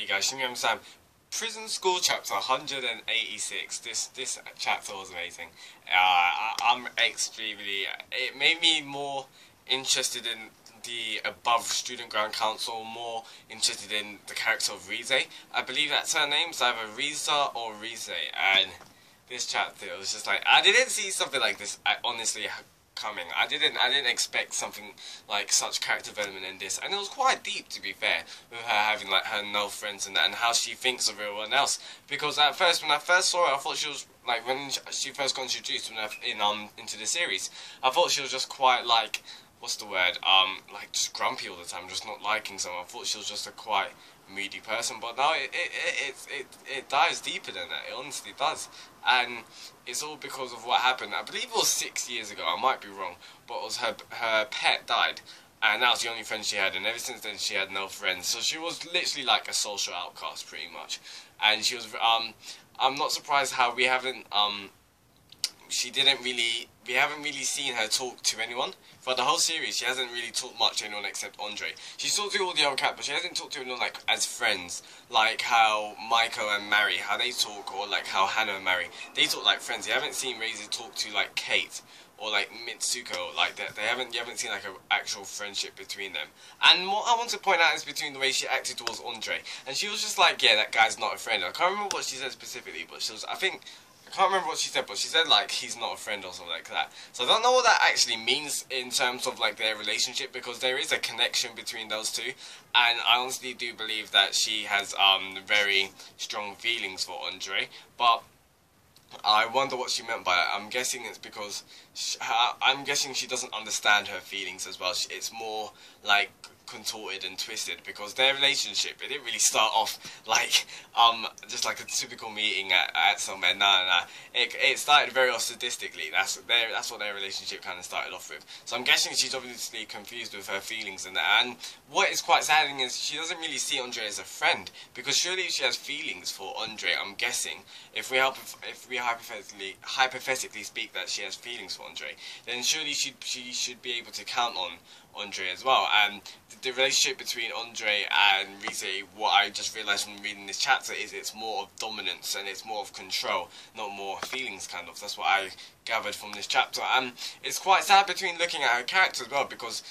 guys, Shimi Sam, Prison School chapter 186. This chapter was amazing. I'm extremely. It made me more interested in the above student ground council, more interested in the character of Rize. I believe that's her name. It's either Risa or Rize. And this chapter, it was just like, I didn't see something like this. Honestly, coming. I didn't expect something like such character development in this, and it was quite deep, to be fair, with her having like her no friends and that, and how she thinks of everyone else. Because at first, when I first saw her, I thought she was like, when she first got introduced into the series, I thought she was just quite like, what's the word, like just grumpy all the time, just not liking someone. I thought she was just a quite moody person, but now it dives deeper than that. It honestly does, and it's all because of what happened. I believe it was 6 years ago. I might be wrong, but it was her pet died, and that was the only friend she had. And ever since then, she had no friends. So she was literally like a social outcast, pretty much. And she was. I'm not surprised how we haven't. We haven't really seen her talk to anyone. For the whole series, she hasn't really talked much to anyone except Andre. She's talked to all the other cats, but she hasn't talked to anyone like as friends. Like how Maiko and Mari, how they talk, or like how Hana and Mari, they talk like friends. You haven't seen Rize talk to like Kate or like Mitsuko like that. You haven't seen like an actual friendship between them. And what I want to point out is between the way she acted towards Andre, and she was just like, yeah, that guy's not a friend. I can't remember what she said specifically, but she was, I can't remember what she said, but she said like he's not a friend or something like that. So I don't know what that actually means in terms of like their relationship, because there is a connection between those two, and I honestly do believe that she has very strong feelings for Andre. But I wonder what she meant by it. I'm guessing it's because I'm guessing she doesn't understand her feelings as well. It's more like contorted and twisted, because their relationship, it didn't really start off like just like a typical meeting at somewhere. Nah. It started very sadistically. That's what their relationship kind of started off with. So I'm guessing she's obviously confused with her feelings and that. And what is quite saddening is she doesn't really see Andre as a friend, because surely if she has feelings for Andre, I'm guessing if we hypothetically speak that she has feelings for Andre, then surely she should be able to count on Andre as well. And the relationship between Andre and Rize, what I just realised from reading this chapter, is it's more of dominance and it's more of control, not more feelings, kind of. That's what I gathered from this chapter. And it's quite sad between looking at her character as well, because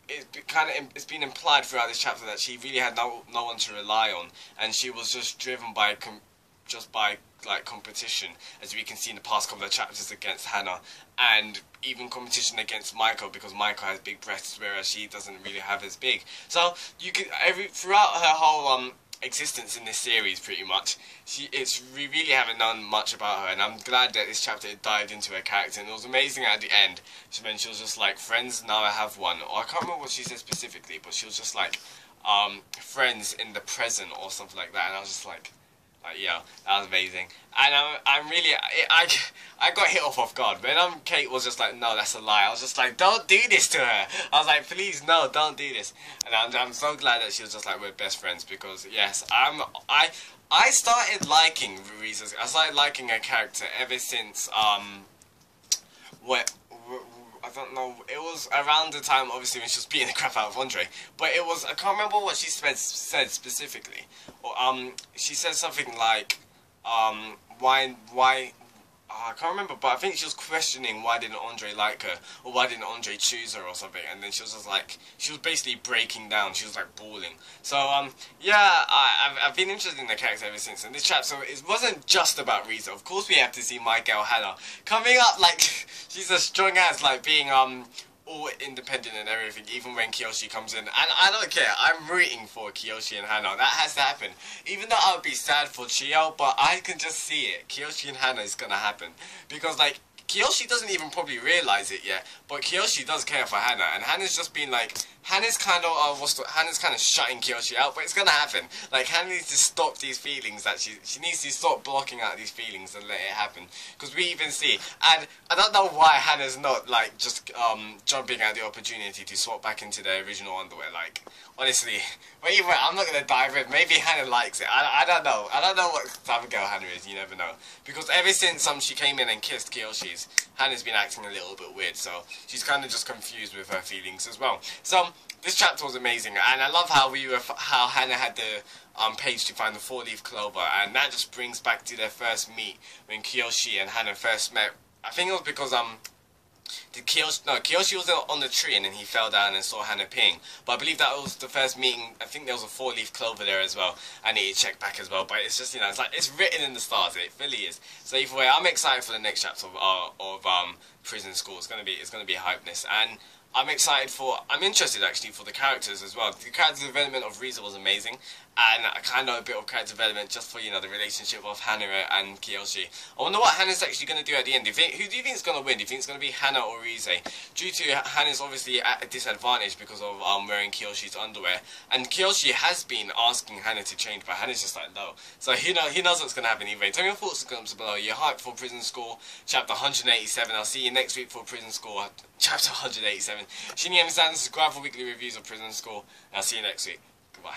it's been implied throughout this chapter that she really had no one to rely on, and she was just driven by like competition, as we can see in the past couple of chapters, against Hana, and even competition against Maiko, because Maiko has big breasts, whereas she doesn't really have as big. So you can throughout her whole existence in this series, pretty much, we really haven't known much about her, and I'm glad that this chapter dived into her character. And it was amazing at the end when she was just like, friends, now I have one, or I can't remember what she said specifically, but she was just like, friends in the present or something like that. And I was just like, yeah, that was amazing. And I'm really, I got hit off guard when Kate was just like, no, that's a lie. I was just like, don't do this to her. I was like, please, no, don't do this. And I'm so glad that she was just like, we're best friends, because yes, I started liking Riza. I started liking her character ever since I don't know, it was around the time, obviously, when she was beating the crap out of Andre, but it was, I can't remember what she said specifically, or, she said something like, I can't remember, but I think she was questioning why didn't Andre like her, or why didn't Andre choose her or something, and then she was just like, she was basically breaking down, she was like bawling. So, yeah, I've been interested in the character ever since, and this chapter, it wasn't just about Riza. Of course we have to see my girl Hana coming up, like, she's a strong ass, like, being, all independent and everything, even when Kiyoshi comes in. And I don't care, I'm rooting for Kiyoshi and Hana. That has to happen. Even though I would be sad for Chiyo, but I can just see it. Kiyoshi and Hana is gonna happen. Because, like, Kiyoshi doesn't even probably realise it yet, but Kiyoshi does care for Hana, and Hana's just been like, Hana's kind of shutting Kiyoshi out, but it's gonna happen. Like, Hana needs to stop these feelings, that she needs to stop blocking out these feelings and let it happen. Because we even see, and I don't know why Hana's not, like, just jumping at the opportunity to swap back into their original underwear. Like, honestly, but even I'm not gonna dive in. Maybe Hana likes it. I don't know. I don't know what type of girl Hana is. You never know. Because ever since she came in and kissed Kiyoshi's, Hana's been acting a little bit weird. So she's kind of just confused with her feelings as well. So this chapter was amazing, and I love how how Hana had the page to find the 4-leaf clover, and that just brings back to their first meet when Kiyoshi and Hana first met. I think it was because Kiyoshi was on the tree and then he fell down and saw Hana peeing. But I believe that was the first meeting. I think there was a 4-leaf clover there as well. I need to check back as well. But it's just, it's like it's written in the stars. It really is. So either way, I'm excited for the next chapter of Prison School. It's gonna be hypeness, and I'm interested actually for the characters as well. The character development of Riza was amazing, and I kind of a bit of character development just for, the relationship of Hana and Kiyoshi. I wonder what Hana's actually going to do at the end. Who do you think is going to win? Do you think it's going to be Hana or Rize? Due to Hana's obviously at a disadvantage because of wearing Kiyoshi's underwear, and Kiyoshi has been asking Hana to change, but Hana's just like, no. So he knows what's going to happen anyway. Tell me your thoughts in the comments below. You're hyped for Prison School chapter 187. I'll see you next week for Prison School chapter 187. Shinny and subscribe for weekly reviews of Prison School, and I'll see you next week. Goodbye.